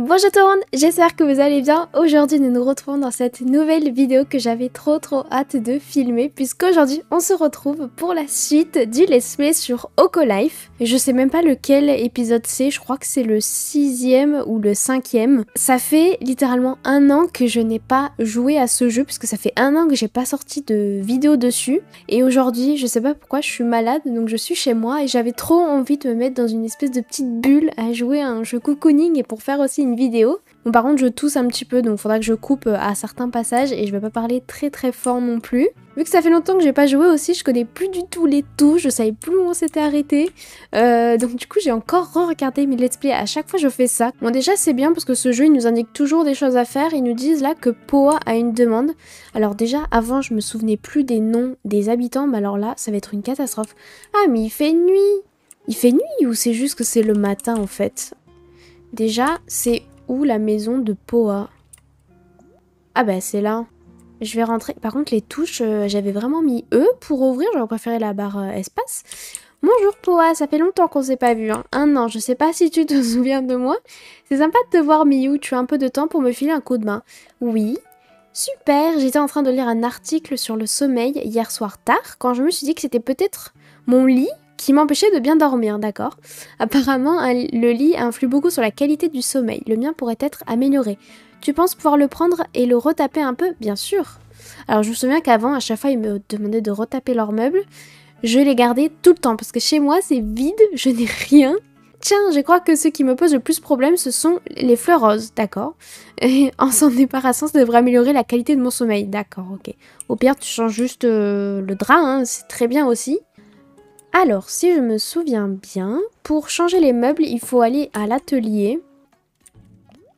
Bonjour tout le monde, j'espère que vous allez bien. Aujourd'hui nous nous retrouvons dans cette nouvelle vidéo que j'avais trop hâte de filmer, puisqu'aujourd'hui on se retrouve pour la suite du let's play sur Hololive. Et je sais même pas lequel épisode c'est, je crois que c'est le 6e ou le 5e. Ça fait littéralement 1 an que je n'ai pas joué à ce jeu, puisque ça fait 1 an que j'ai pas sorti de vidéo dessus. Et aujourd'hui je sais pas pourquoi je suis malade, donc je suis chez moi et j'avais trop envie de me mettre dans une espèce de petite bulle à jouer à un jeu cocooning et pour faire aussi une vidéo. Bon, par contre je tousse un petit peu, donc faudra que je coupe à certains passages et je vais pas parler très fort non plus. Vu que ça fait longtemps que j'ai pas joué aussi, je connais plus du tout les touches, je savais plus où on s'était arrêté. Donc du coup j'ai encore re-regardé mes let's play, à chaque fois je fais ça. Bon déjà c'est bien parce que ce jeu il nous indique toujours des choses à faire, ils nous disent là que Poa a une demande. Alors déjà avant je me souvenais plus des noms des habitants, mais alors là ça va être une catastrophe. Ah mais il fait nuit! Il fait nuit ou c'est juste que c'est le matin en fait? Déjà, c'est où la maison de Poa? Ah bah c'est là. Je vais rentrer. Par contre les touches, j'avais vraiment mis E pour ouvrir, j'aurais préféré la barre espace. Bonjour Poa, ça fait longtemps qu'on s'est pas vu, hein. 1 an, je sais pas si tu te souviens de moi. C'est sympa de te voir Miyu, tu as un peu de temps pour me filer un coup de main. Oui. Super, j'étais en train de lire un article sur le sommeil hier soir tard, quand je me suis dit que c'était peut-être mon lit qui m'empêchait de bien dormir, d'accord? Apparemment, le lit influe beaucoup sur la qualité du sommeil. Le mien pourrait être amélioré. Tu penses pouvoir le prendre et le retaper un peu? Bien sûr. Alors, je me souviens qu'avant, à chaque fois, ils me demandaient de retaper leurs meubles. Je les gardais tout le temps, parce que chez moi, c'est vide, je n'ai rien. Tiens, je crois que ce qui me pose le plus problème, ce sont les fleurs roses, d'accord? Et en s'en débarrassant, ça devrait améliorer la qualité de mon sommeil, d'accord, ok. Au pire, tu changes juste le drap, hein, c'est très bien aussi. Alors, si je me souviens bien, pour changer les meubles, il faut aller à l'atelier.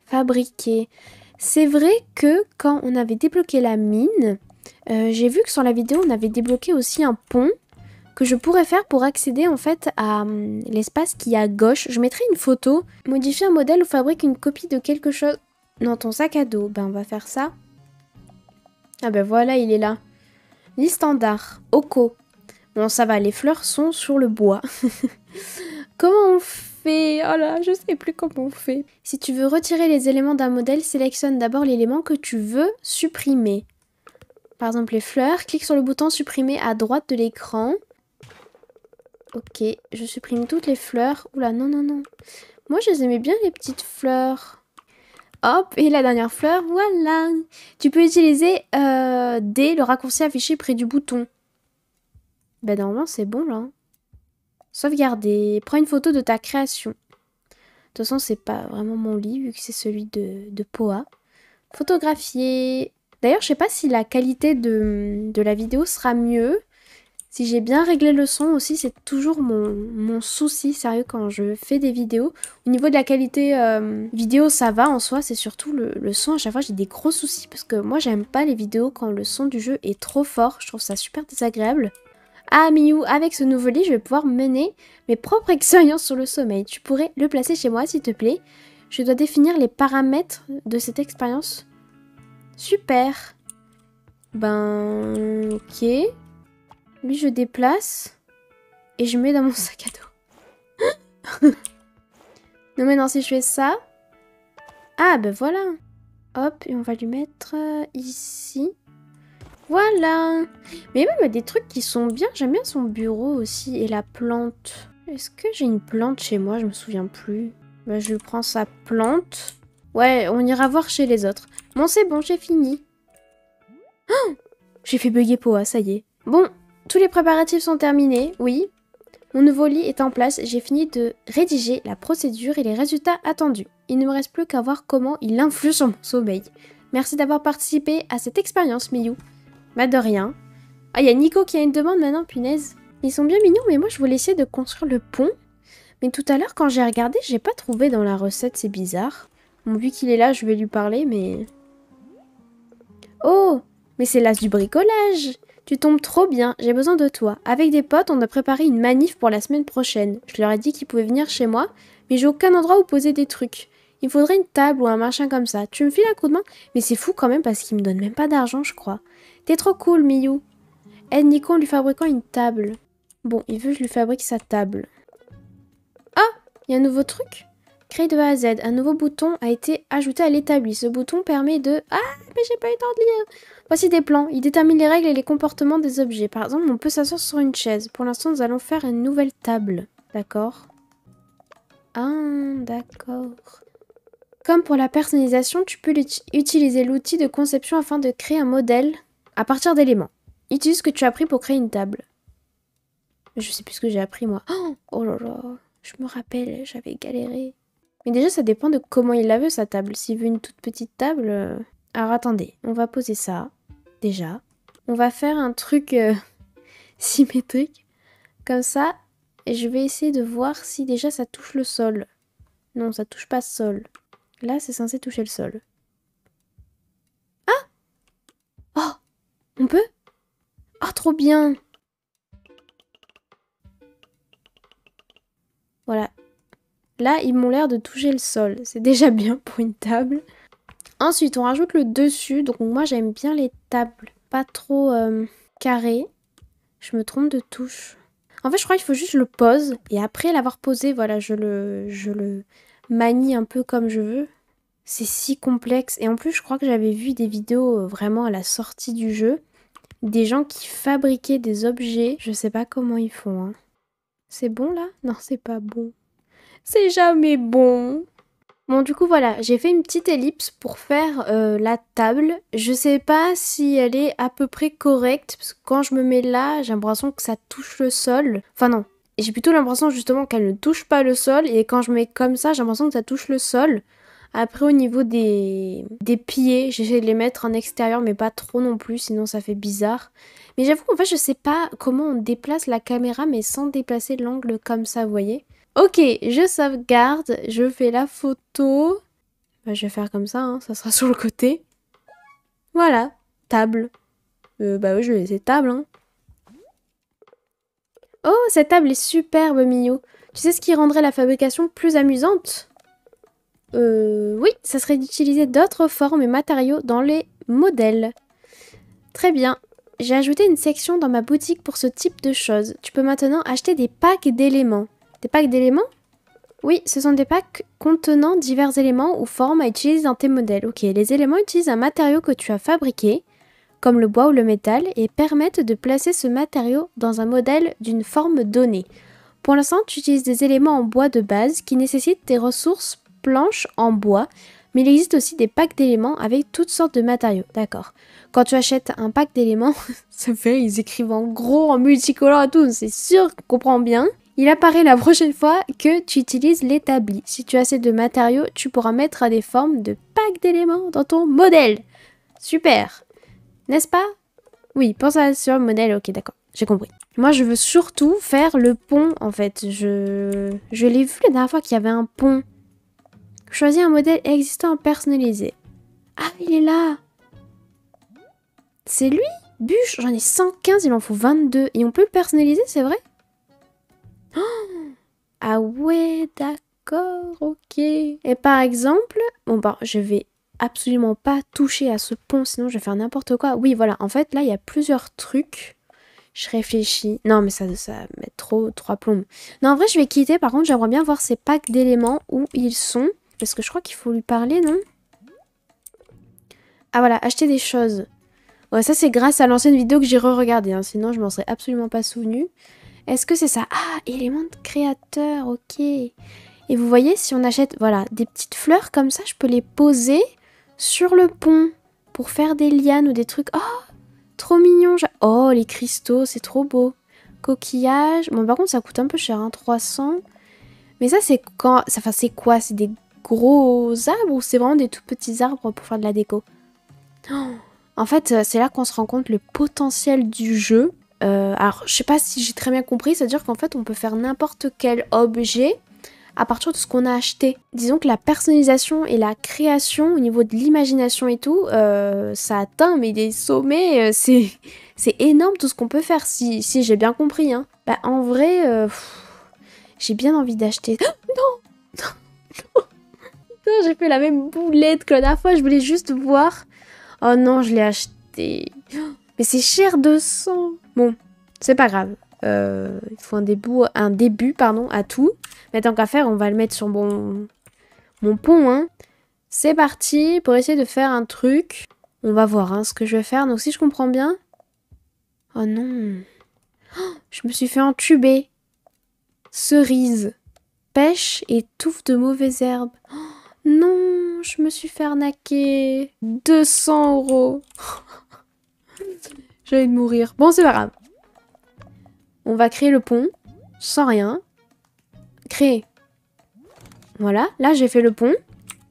Fabriquer. C'est vrai que quand on avait débloqué la mine, j'ai vu que sur la vidéo, on avait débloqué aussi un pont que je pourrais faire pour accéder en fait à l'espace qui est à gauche. Je mettrai une photo. Modifier un modèle ou fabrique une copie de quelque chose dans ton sac à dos. Ben, on va faire ça. Ah ben voilà, il est là. Liste standard. Oko. Bon, ça va, les fleurs sont sur le bois. Comment on fait? Oh là, je sais plus comment on fait. Si tu veux retirer les éléments d'un modèle, sélectionne d'abord l'élément que tu veux supprimer. Par exemple, les fleurs. Clique sur le bouton supprimer à droite de l'écran. Ok, je supprime toutes les fleurs. Oula, non. Moi, je les aimais bien, les petites fleurs. Hop, et la dernière fleur, voilà. Tu peux utiliser D, le raccourci affiché près du bouton. Ben normalement c'est bon là. Sauvegarder. Prends une photo de ta création. De toute façon c'est pas vraiment mon lit vu que c'est celui de Poa. Photographier. D'ailleurs je sais pas si la qualité de la vidéo sera mieux. Si j'ai bien réglé le son aussi, c'est toujours mon souci sérieux quand je fais des vidéos. Au niveau de la qualité vidéo ça va en soi, c'est surtout le son. À chaque fois j'ai des gros soucis parce que moi j'aime pas les vidéos quand le son du jeu est trop fort. Je trouve ça super désagréable. Ah Miyu, avec ce nouveau lit, je vais pouvoir mener mes propres expériences sur le sommeil. Tu pourrais le placer chez moi, s'il te plaît. Je dois définir les paramètres de cette expérience. Super. Ben, ok. Lui, je déplace. Et je mets dans mon sac à dos. Non, maintenant, si je fais ça... Ah, ben voilà. Hop, et on va lui mettre ici. Voilà. Mais même il y a des trucs qui sont bien. J'aime bien son bureau aussi. Et la plante. Est-ce que j'ai une plante chez moi? Je me souviens plus. Bah, je lui prends sa plante. Ouais, on ira voir chez les autres. Bon, c'est bon, j'ai fini. Oh, j'ai fait bugger Poa, ça y est. Bon, tous les préparatifs sont terminés, oui. Mon nouveau lit est en place. J'ai fini de rédiger la procédure et les résultats attendus. Il ne me reste plus qu'à voir comment il influe sur mon sommeil. Merci d'avoir participé à cette expérience, Miyu. Bah de rien. Ah, il y a Nico qui a une demande maintenant, punaise. Ils sont bien mignons, mais moi je voulais essayer de construire le pont. Mais tout à l'heure, quand j'ai regardé, j'ai pas trouvé dans la recette, c'est bizarre. Bon, vu qu'il est là, je vais lui parler, mais... Oh, mais c'est l'as du bricolage. Tu tombes trop bien, j'ai besoin de toi. Avec des potes, on a préparé une manif pour la semaine prochaine. Je leur ai dit qu'ils pouvaient venir chez moi, mais j'ai aucun endroit où poser des trucs. Il faudrait une table ou un machin comme ça. Tu me files un coup de main? Mais c'est fou quand même parce qu'il me donne même pas d'argent, je crois. T'es trop cool, Miyu. Aide Nico en lui fabriquant une table. Bon, il veut que je lui fabrique sa table. Ah, il y a un nouveau truc. Créé de A à Z, un nouveau bouton a été ajouté à l'établi. Ce bouton permet de... Ah, mais j'ai pas eu le temps de lire. Voici des plans. Il détermine les règles et les comportements des objets. Par exemple, on peut s'asseoir sur une chaise. Pour l'instant, nous allons faire une nouvelle table. D'accord. Ah, d'accord. Comme pour la personnalisation, tu peux utiliser l'outil de conception afin de créer un modèle à partir d'éléments. Utilise ce que tu as appris pour créer une table. Je sais plus ce que j'ai appris, moi. Oh là là, je me rappelle, j'avais galéré. Mais déjà, ça dépend de comment il la veut, sa table. S'il veut une toute petite table... Alors, attendez. On va poser ça, déjà. On va faire un truc symétrique. Comme ça. Et je vais essayer de voir si déjà ça touche le sol. Non, ça touche pas le sol. Là, c'est censé toucher le sol. Ah! Oh! On peut? Oh, trop bien! Voilà. Là, ils m'ont l'air de toucher le sol. C'est déjà bien pour une table. Ensuite, on rajoute le dessus. Donc moi, j'aime bien les tables pas trop carrées. Je me trompe de touche. En fait, je crois qu'il faut juste que je le pose. Et après l'avoir posé, voilà, je le manie un peu comme je veux. C'est si complexe. Et en plus, je crois que j'avais vu des vidéos vraiment à la sortie du jeu. Des gens qui fabriquaient des objets. Je sais pas comment ils font. Hein. C'est bon là? Non, c'est pas bon. C'est jamais bon. Bon, du coup, voilà, j'ai fait une petite ellipse pour faire la table. Je sais pas si elle est à peu près correcte, parce que quand je me mets là, j'ai l'impression que ça touche le sol. Enfin non, j'ai plutôt l'impression justement qu'elle ne touche pas le sol, et quand je mets comme ça, j'ai l'impression que ça touche le sol. Après, au niveau des pieds, j'essaie de les mettre en extérieur, mais pas trop non plus, sinon ça fait bizarre. Mais j'avoue qu'en fait, je sais pas comment on déplace la caméra, mais sans déplacer l'angle comme ça, vous voyez. Ok, je sauvegarde, je fais la photo. Bah, je vais faire comme ça, hein, ça sera sur le côté. Voilà, table. Bah oui, je vais laisser table. Hein. Oh, cette table est superbe, Mio. Tu sais ce qui rendrait la fabrication plus amusante? Oui, ça serait d'utiliser d'autres formes et matériaux dans les modèles. Très bien. J'ai ajouté une section dans ma boutique pour ce type de choses. Tu peux maintenant acheter des packs d'éléments. Des packs d'éléments? Oui, ce sont des packs contenant divers éléments ou formes à utiliser dans tes modèles. Ok, les éléments utilisent un matériau que tu as fabriqué, comme le bois ou le métal, et permettent de placer ce matériau dans un modèle d'une forme donnée. Pour l'instant, tu utilises des éléments en bois de base qui nécessitent des ressources planches en bois, mais il existe aussi des packs d'éléments avec toutes sortes de matériaux. D'accord. Quand tu achètes un pack d'éléments, ça fait, ils écrivent en gros, en multicolore et tout, c'est sûr qu'on comprend bien. Il apparaît la prochaine fois que tu utilises l'établi. Si tu as assez de matériaux, tu pourras mettre à des formes de packs d'éléments dans ton modèle. Super. N'est-ce pas? Oui, pense à sur le modèle. Ok, d'accord. J'ai compris. Moi, je veux surtout faire le pont, en fait. Je l'ai vu la dernière fois qu'il y avait un pont. Choisis un modèle existant personnalisé. Ah, il est là. C'est lui? Bûche, j'en ai 115, il en faut 22. Et on peut le personnaliser, c'est vrai? Ah ouais, d'accord, ok. Et par exemple, bon bah je vais absolument pas toucher à ce pont, sinon je vais faire n'importe quoi. Oui, voilà, en fait là il y a plusieurs trucs. Je réfléchis. Non mais ça met trop à plomb. Non en vrai je vais quitter, par contre j'aimerais bien voir ces packs d'éléments où ils sont. Parce que je crois qu'il faut lui parler, non? Ah voilà, acheter des choses. Ouais, ça c'est grâce à l'ancienne vidéo que j'ai re-regardée, hein, sinon je m'en serais absolument pas souvenu. Est-ce que c'est ça? Ah, élément de créateur, ok. Et vous voyez, si on achète, voilà, des petites fleurs comme ça, je peux les poser sur le pont pour faire des lianes ou des trucs. Oh, trop mignon. Oh, les cristaux, c'est trop beau. Coquillage. Bon, par contre, ça coûte un peu cher, hein, 300. Mais ça, c'est quand... Enfin, c'est quoi? C'est des gros arbres ou c'est vraiment des tout petits arbres pour faire de la déco? Oh, en fait, c'est là qu'on se rend compte le potentiel du jeu. Alors, je sais pas si j'ai très bien compris, c'est-à-dire qu'en fait, on peut faire n'importe quel objet à partir de ce qu'on a acheté. Disons que la personnalisation et la création au niveau de l'imagination et tout, ça atteint mais des sommets, c'est énorme tout ce qu'on peut faire, si j'ai bien compris. Hein. Bah, en vrai, j'ai bien envie d'acheter... non, non, non, j'ai fait la même boulette que la dernière fois, je voulais juste voir... Oh non, je l'ai acheté... Mais c'est cher, 200. Bon, c'est pas grave. Il faut un début à tout. Mais tant qu'à faire, on va le mettre sur mon... mon pont, hein. C'est parti pour essayer de faire un truc. On va voir hein, ce que je vais faire. Donc si je comprends bien... Oh non. Oh, je me suis fait entuber. Cerise. Pêche et touffe de mauvaises herbes. Oh, non, je me suis fait arnaquer. 200 €. J'ai envie de mourir. Bon, c'est pas grave. On va créer le pont. Sans rien. Créer. Voilà, là j'ai fait le pont.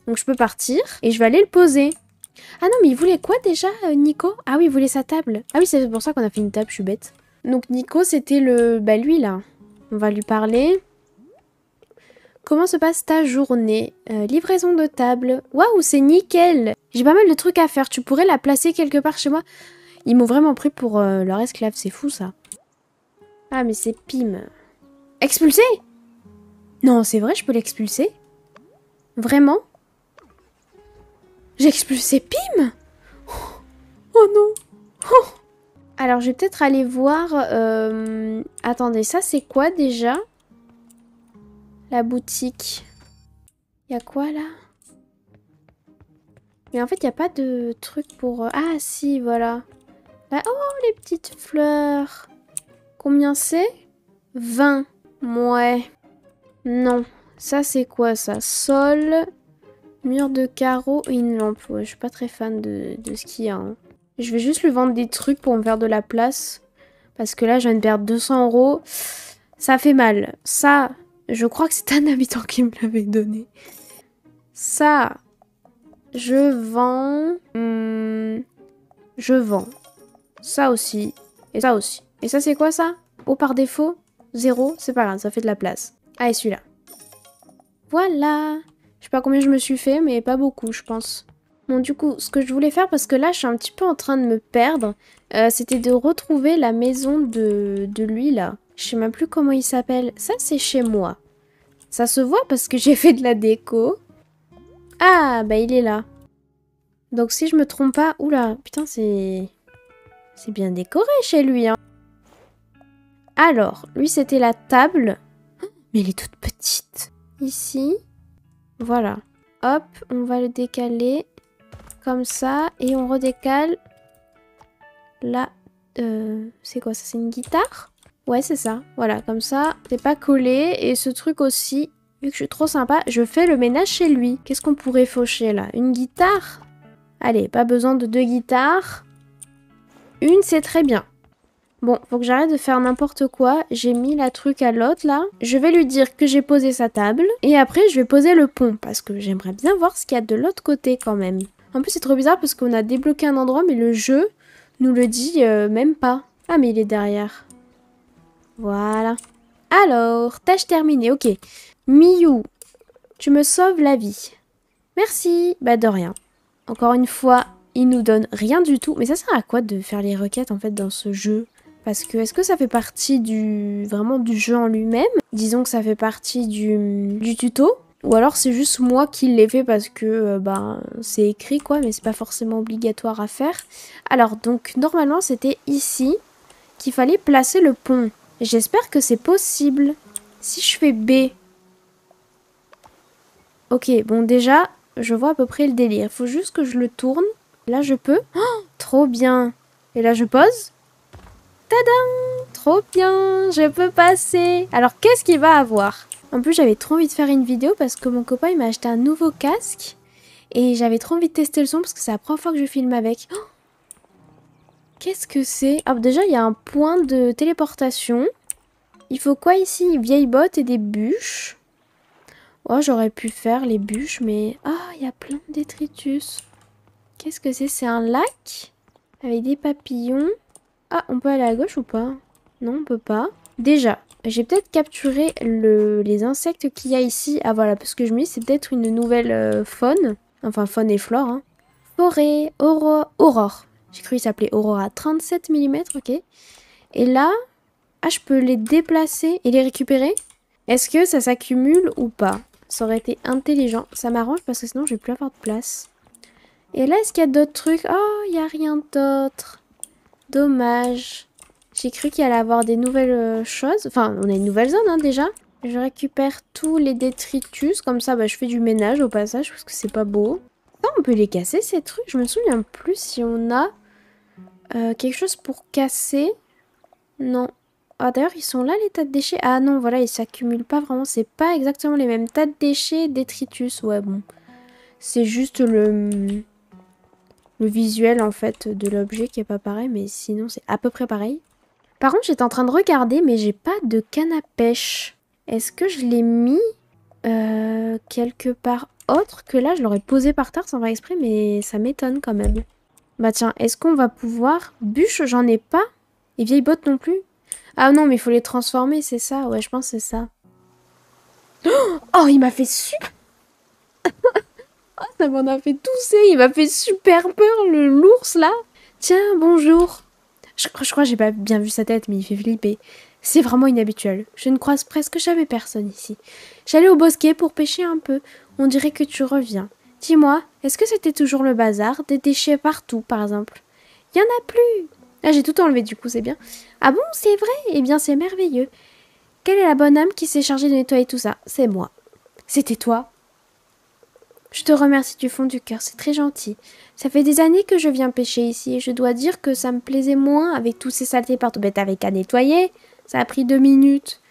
Donc je peux partir. Et je vais aller le poser. Ah non, mais il voulait quoi déjà, Nico? Ah oui, il voulait sa table. Ah oui, c'est pour ça qu'on a fait une table, je suis bête. Donc Nico, c'était le... Bah lui, là. On va lui parler. Comment se passe ta journée? Livraison de table. Waouh, c'est nickel. J'ai pas mal de trucs à faire. Tu pourrais la placer quelque part chez moi? Ils m'ont vraiment pris pour leur esclave. C'est fou, ça. Ah, mais c'est Pim. Expulsé? Non, c'est vrai, je peux l'expulser? Vraiment? J'ai expulsé Pim? Oh non. Oh. Alors, je vais peut-être aller voir... Attendez, ça c'est quoi déjà? La boutique. Il y a quoi là? Mais en fait, il n'y a pas de truc pour... Ah si, voilà. Là... Oh, les petites fleurs. Combien c'est? 20. Ouais. Non. Ça c'est quoi ça? Sol, mur de carreaux et une lampe. Ouais, je suis pas très fan de ce qu'il y a. Hein. Je vais juste lui vendre des trucs pour me faire de la place. Parce que là, je viens de perdre 200 €. Ça fait mal. Ça, je crois que c'est un habitant qui me l'avait donné. Ça, je vends. Je vends. Ça aussi. Et ça aussi. Et ça, c'est quoi ça? Oh, par défaut? 0. C'est pas grave, ça fait de la place. Ah, et celui-là. Voilà. Je sais pas combien je me suis fait, mais pas beaucoup, je pense. Bon, du coup, ce que je voulais faire, parce que là, je suis un petit peu en train de me perdre, c'était de retrouver la maison de lui, là. Je sais même plus comment il s'appelle. Ça, c'est chez moi. Ça se voit parce que j'ai fait de la déco. Ah, bah il est là. Donc si je me trompe pas... Oula, putain, c'est... C'est bien décoré chez lui, hein. Alors, lui, c'était la table. Oh, mais elle est toute petite. Ici. Voilà. Hop, on va le décaler. Comme ça. Et on redécale. Là. C'est quoi ça? C'est une guitare? Ouais, c'est ça. Voilà, comme ça. C'est pas collé. Et ce truc aussi, vu que je suis trop sympa, je fais le ménage chez lui. Qu'est-ce qu'on pourrait faucher là? Une guitare? Allez, pas besoin de 2 guitares. Une, c'est très bien. Bon, faut que j'arrête de faire n'importe quoi. J'ai mis la truc à l'autre, là. Je vais lui dire que j'ai posé sa table. Et après, je vais poser le pont. Parce que j'aimerais bien voir ce qu'il y a de l'autre côté, quand même. En plus, c'est trop bizarre parce qu'on a débloqué un endroit, mais le jeu nous le dit même pas. Ah, mais il est derrière. Voilà. Alors, tâche terminée, ok. Miyu, tu me sauves la vie. Merci. Bah, de rien. Encore une fois, il nous donne rien du tout. Mais ça sert à quoi de faire les requêtes, en fait, dans ce jeu? Parce que, est-ce que ça fait partie vraiment du jeu en lui-même? Disons que ça fait partie du tuto. Ou alors c'est juste moi qui l'ai fait parce que, c'est écrit, quoi. Mais c'est pas forcément obligatoire à faire. Alors, donc, normalement, c'était ici qu'il fallait placer le pont. J'espère que c'est possible. Si je fais B... Ok, bon, déjà, je vois à peu près le délire. Il faut juste que je le tourne. Là, je peux. Oh, trop bien. Et là, je pose. Tadam! Trop bien, je peux passer. Alors, qu'est-ce qu'il va avoir? En plus, j'avais trop envie de faire une vidéo parce que mon copain, il m'a acheté un nouveau casque. Et j'avais trop envie de tester le son parce que c'est la première fois que je filme avec. Oh, qu'est-ce que c'est? Ah, déjà, il y a un point de téléportation. Il faut quoi ici? Une vieille botte et des bûches. Oh, j'aurais pu faire les bûches, mais... Ah, il y a plein de détritus. Qu'est-ce que c'est? C'est un lac avec des papillons. Ah, on peut aller à gauche ou pas? Non, on peut pas. Déjà, j'ai peut-être capturé les insectes qu'il y a ici. Ah voilà, parce que je me dis c'est peut-être une nouvelle faune. Enfin, faune et flore. Hein. Forêt, aurore. J'ai cru qu'il s'appelait Aurora. 37 mm, ok. Et là, ah, je peux les déplacer et les récupérer. Est-ce que ça s'accumule ou pas? Ça aurait été intelligent. Ça m'arrange parce que sinon, je vais plus avoir de place. Et là, est-ce qu'il y a d'autres trucs? Oh, il n'y a rien d'autre. Dommage. J'ai cru qu'il allait avoir des nouvelles choses. Enfin, on a une nouvelle zone, hein, déjà. Je récupère tous les détritus. Comme ça, bah, je fais du ménage au passage parce que c'est pas beau. Ça, on peut les casser ces trucs. Je me souviens plus si on a quelque chose pour casser. Non. Ah, d'ailleurs, ils sont là les tas de déchets. Ah non, voilà, ils s'accumulent pas vraiment. C'est pas exactement les mêmes tas de déchets, détritus. Ouais, bon. C'est juste le visuel en fait de l'objet qui est pas pareil, mais sinon c'est à peu près pareil. Par contre, j'étais en train de regarder, mais j'ai pas de canne à pêche. Est-ce que je l'ai mis quelque part autre que là? Je l'aurais posé par terre sans faire exprès, mais ça m'étonne quand même. Bah tiens, est-ce qu'on va pouvoir... Bûche, j'en ai pas. Et vieilles bottes non plus. Ah non, mais il faut les transformer, c'est ça. Ouais, je pense que c'est ça. Oh, il m'a fait super... Oh, ça m'en a fait tousser. Il m'a fait super peur, l'ours là. Tiens, bonjour. Je crois que j'ai pas bien vu sa tête, mais il fait flipper. C'est vraiment inhabituel. Je ne croise presque jamais personne ici. J'allais au bosquet pour pêcher un peu. On dirait que tu reviens. Dis-moi, est-ce que c'était toujours le bazar? Des déchets partout, par exemple? Il y en a plus. Ah, j'ai tout enlevé, du coup, c'est bien. Ah bon, c'est vrai? Eh bien, c'est merveilleux. Quelle est la bonne âme qui s'est chargée de nettoyer tout ça? C'est moi. C'était toi? Je te remercie du fond du cœur, c'est très gentil. Ça fait des années que je viens pêcher ici et je dois dire que ça me plaisait moins avec tous ces saletés partout. Ben t'avais qu'à nettoyer, ça a pris 2 minutes.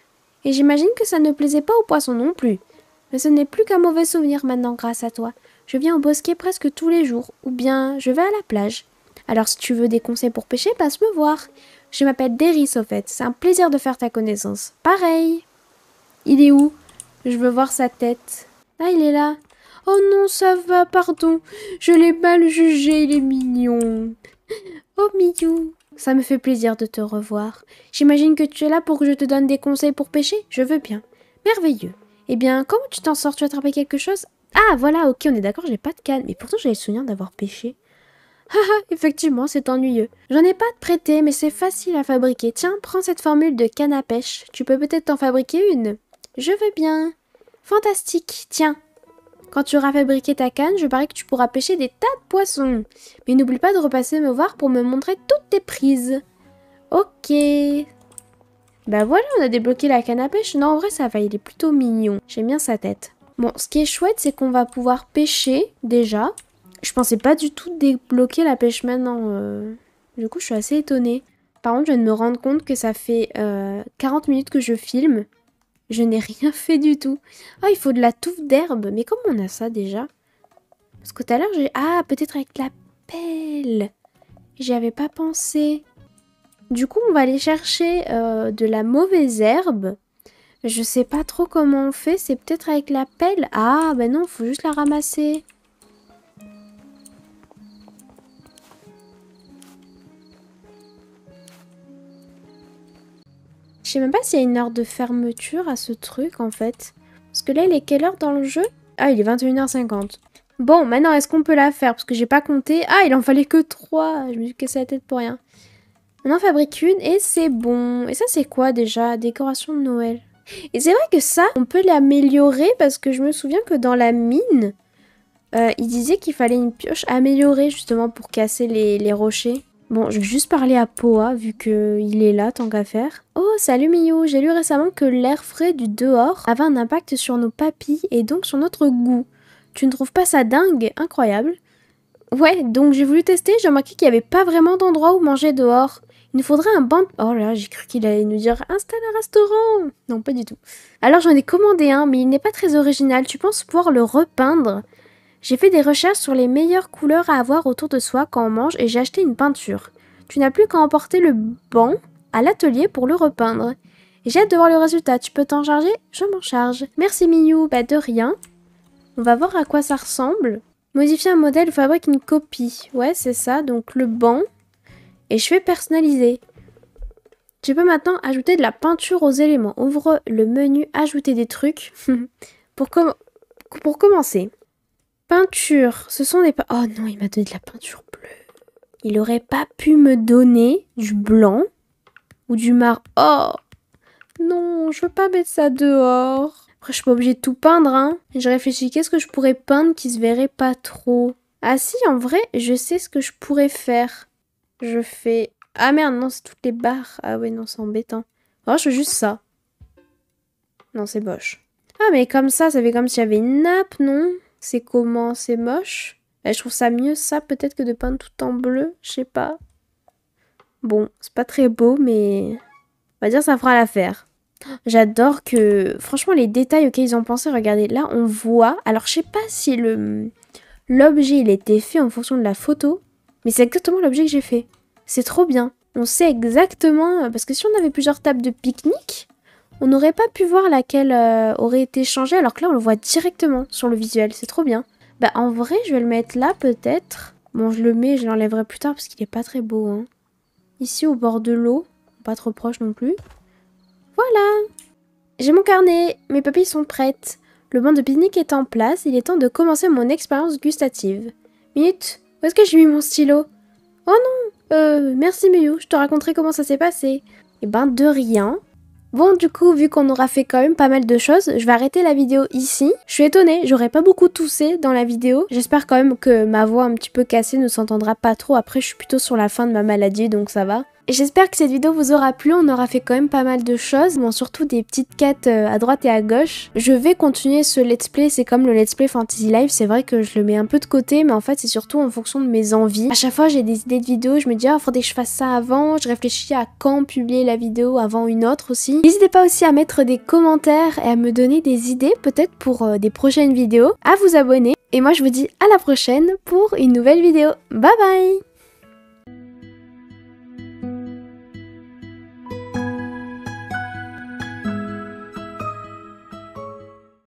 Et j'imagine que ça ne plaisait pas aux poissons non plus. Mais ce n'est plus qu'un mauvais souvenir maintenant grâce à toi. Je viens au bosquet presque tous les jours, ou bien je vais à la plage. Alors si tu veux des conseils pour pêcher, passe me voir. Je m'appelle Deris au fait, c'est un plaisir de faire ta connaissance. Pareil. Il est où? Je veux voir sa tête. Ah, il est là. Oh non, ça va, pardon. Je l'ai mal jugé, il est mignon. Oh, Miou. Ça me fait plaisir de te revoir. J'imagine que tu es là pour que je te donne des conseils pour pêcher? Je veux bien. Merveilleux. Eh bien, comment tu t'en sors? Tu as attrapé quelque chose? Ah, voilà, ok, on est d'accord, j'ai pas de canne. Mais pourtant, j'avais le souvenir d'avoir pêché. Haha, effectivement, c'est ennuyeux. J'en ai pas à te prêter, mais c'est facile à fabriquer. Tiens, prends cette formule de canne à pêche. Tu peux peut-être t'en fabriquer une. Je veux bien. Fantastique. Tiens. Quand tu auras fabriqué ta canne, je parie que tu pourras pêcher des tas de poissons. Mais n'oublie pas de repasser me voir pour me montrer toutes tes prises. Ok. Bah voilà, on a débloqué la canne à pêche. Non, en vrai, ça va, il est plutôt mignon. J'aime bien sa tête. Bon, ce qui est chouette, c'est qu'on va pouvoir pêcher, déjà. Je pensais pas du tout débloquer la pêche maintenant. Du coup, je suis assez étonnée. Par contre, je viens de me rendre compte que ça fait 40 minutes que je filme. Je n'ai rien fait du tout. Ah, il faut de la touffe d'herbe. Mais comment on a ça déjà? Parce que tout à l'heure, j'ai... Ah, peut-être avec la pelle. J'y avais pas pensé. Du coup, on va aller chercher de la mauvaise herbe. Je sais pas trop comment on fait. C'est peut-être avec la pelle. Ah, ben non, il faut juste la ramasser. Je sais même pas s'il y a une heure de fermeture à ce truc, en fait. Parce que là, il est quelle heure dans le jeu? Ah, il est 21h50. Bon, maintenant, est-ce qu'on peut la faire? Parce que j'ai pas compté. Ah, il en fallait que 3. Je me suis cassé la tête pour rien. On en fabrique une et c'est bon. Et ça, c'est quoi déjà? Décoration de Noël. Et c'est vrai que ça, on peut l'améliorer parce que je me souviens que dans la mine, il disait qu'il fallait une pioche améliorée justement pour casser les rochers. Bon, je vais juste parler à Poa, vu qu'il est là, tant qu'à faire. Oh, salut Miyu, j'ai lu récemment que l'air frais du dehors avait un impact sur nos papilles et donc sur notre goût. Tu ne trouves pas ça dingue? Incroyable. Ouais, donc j'ai voulu tester, j'ai remarqué qu'il n'y avait pas vraiment d'endroit où manger dehors. Il nous faudrait un banc... Oh là, j'ai cru qu'il allait nous dire « Installe un restaurant !» Non, pas du tout. Alors j'en ai commandé un, mais il n'est pas très original. Tu penses pouvoir le repeindre? J'ai fait des recherches sur les meilleures couleurs à avoir autour de soi quand on mange et j'ai acheté une peinture. Tu n'as plus qu'à emporter le banc à l'atelier pour le repeindre. Et j'ai hâte de voir le résultat. Tu peux t'en charger? Je m'en charge. Merci Miyu. Bah de rien. On va voir à quoi ça ressemble. Modifier un modèle ou fabrique une copie. Ouais, c'est ça. Donc le banc. Et je vais personnaliser. Tu peux maintenant ajouter de la peinture aux éléments. Ouvre le menu ajouter des trucs. pour commencer. Peinture, ce sont des... Oh non, il m'a donné de la peinture bleue. Il aurait pas pu me donner du blanc ou du marron. Oh non, je veux pas mettre ça dehors. Après, je suis pas obligée de tout peindre, hein. Je réfléchis, qu'est-ce que je pourrais peindre qui se verrait pas trop? Ah si, en vrai, je sais ce que je pourrais faire. Je fais... Ah merde, non, c'est toutes les barres. Ah ouais, non, c'est embêtant. Alors, je fais juste ça. Non, c'est moche. Ah, mais comme ça fait comme s'il y avait une nappe, non? C'est comment? C'est moche? Et je trouve ça mieux, ça, peut-être que de peindre tout en bleu. Je sais pas. Bon, c'est pas très beau, mais... on va dire ça fera l'affaire. J'adore que... franchement, les détails auxquels ils ont pensé, regardez, là, on voit... alors, je sais pas si l'objet, il était fait en fonction de la photo, mais c'est exactement l'objet que j'ai fait. C'est trop bien. On sait exactement... parce que si on avait plusieurs tables de pique-nique, on n'aurait pas pu voir laquelle aurait été changée, alors que là, on le voit directement sur le visuel. C'est trop bien. Bah, en vrai, je vais le mettre là, peut-être. Bon, je le mets, je l'enlèverai plus tard, parce qu'il est pas très beau, hein. Ici, au bord de l'eau. Pas trop proche non plus. Voilà! J'ai mon carnet. Mes papilles sont prêtes. Le banc de pique-nique est en place. Il est temps de commencer mon expérience gustative. Minute, où est-ce que j'ai mis mon stylo? Oh non! Merci Miyu, je te raconterai comment ça s'est passé. Eh ben, de rien. Bon, du coup, vu qu'on aura fait quand même pas mal de choses, je vais arrêter la vidéo ici. Je suis étonnée, j'aurais pas beaucoup toussé dans la vidéo. J'espère quand même que ma voix un petit peu cassée ne s'entendra pas trop. Après, je suis plutôt sur la fin de ma maladie, donc ça va. J'espère que cette vidéo vous aura plu, on aura fait quand même pas mal de choses, bon surtout des petites quêtes à droite et à gauche. Je vais continuer ce let's play, c'est comme le let's play Fantasy Life, c'est vrai que je le mets un peu de côté, mais en fait c'est surtout en fonction de mes envies. À chaque fois j'ai des idées de vidéos, je me dis ah faudrait que je fasse ça avant, je réfléchis à quand publier la vidéo avant une autre aussi. N'hésitez pas aussi à mettre des commentaires et à me donner des idées peut-être pour des prochaines vidéos, à vous abonner. Et moi je vous dis à la prochaine pour une nouvelle vidéo. Bye bye!